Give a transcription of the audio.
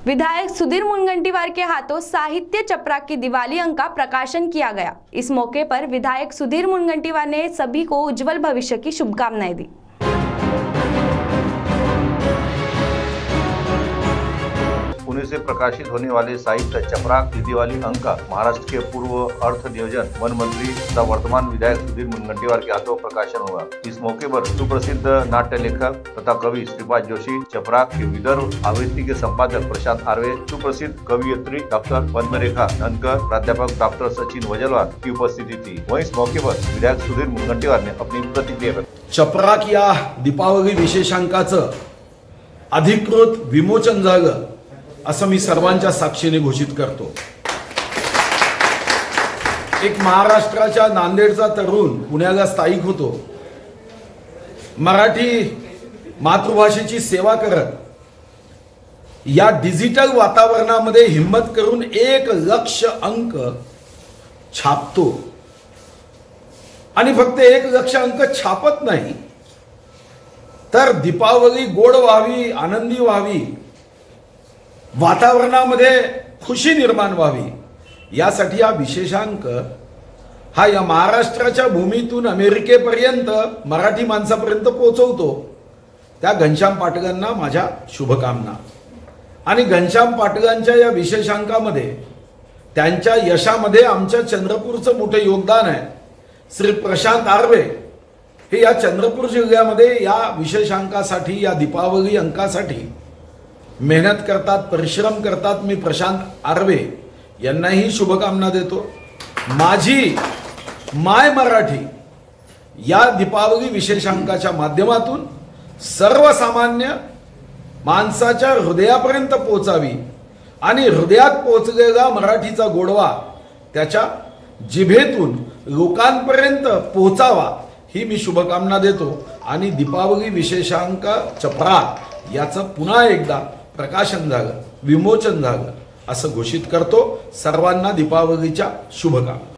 विधायक सुधीर मुनगंटीवार के हाथों साहित्य चपराक की दिवाली अंक का प्रकाशन किया गया। इस मौके पर विधायक सुधीर मुनगंटीवार ने सभी को उज्जवल भविष्य की शुभकामनाएं दी। पुणे से प्रकाशित होने वाले साहित्य चपराक की दिवाली अंक का महाराष्ट्र के पूर्व अर्थ नियोजन वन मंत्री तथा वर्तमान विधायक सुधीर मुनगंटीवार के हाथों प्रकाशन हुआ। इस मौके पर सुप्रसिद्ध नाट्य लेखक तथा कवि श्रीपाद जोशी, चपराक के विदर्भ आवृत्ति के संपादक प्रशांत आर्वे, सुप्रसिद्ध कवियत्री डॉक्टर पद्मरेखा धनकर, प्राध्यापक डॉक्टर सचिन वजलवार की उपस्थिति थी। वहीं इस मौके पर विधायक सुधीर मुनगंटीवार ने अपनी प्रतिक्रिया व्यक्त। चपराक या दीपावली विशेषांकाचं अधिकृत विमोचन झालं असं मी सर्वांच्या साक्षीने घोषित करतो। एक महाराष्ट्राच्या नांदेडचा तरुण पुण्याला स्थायिक होतो। मराठी मातृभाषेची सेवा करत या डिजिटल वातावरणामध्ये हिम्मत करून 1,00,000 अंक छापतो आणि फक्त 1,00,000 अंक छापत नाही तर दीपावली गोड व्हावी, आनंदी व्हावी, वातावरणामध्ये खुशी निर्माण व्हावी यासाठी हा विशेषांक हा या महाराष्ट्राच्या भूमीतून अमेरिकेपर्यंत मराठी माणसापर्यंत पोहोचवतो। त्या घनश्याम पाटलांना माझ्या शुभकामना। आणि घनश्याम पाटलांच्या या विशेषांकामध्ये त्यांच्या यशामध्ये आमच्या चंद्रपूरचं मोठे योगदान आहे। श्री प्रशांत आर्वे हे या चंद्रपूर जिल्ह्यामध्ये या विशेषांकासाठी, या दीपावली अंकासाठी मेहनत करतात, परिश्रम करतात। मी प्रशांत आर्वे यांनाही शुभकामना देतो। माझी माय मराठी या दीपावली विशेषांकाच्या माध्यमातून सर्वसामान्य माणसाच्या हृदयापर्यंत पोहोचावी आणि हृदयात पोहोचलेला मराठीचा गोडवा त्याच्या जिभेतून लोकांपर्यंत पोहोचावा ही मी शुभकामना देतो। आणि दीपावली विशेषांक चपराक याचं पुन्हा एकदा प्रकाशन झालं, विमोचन झालं असं घोषित करतो। सर्वांना दीपावलीच्या शुभकामना।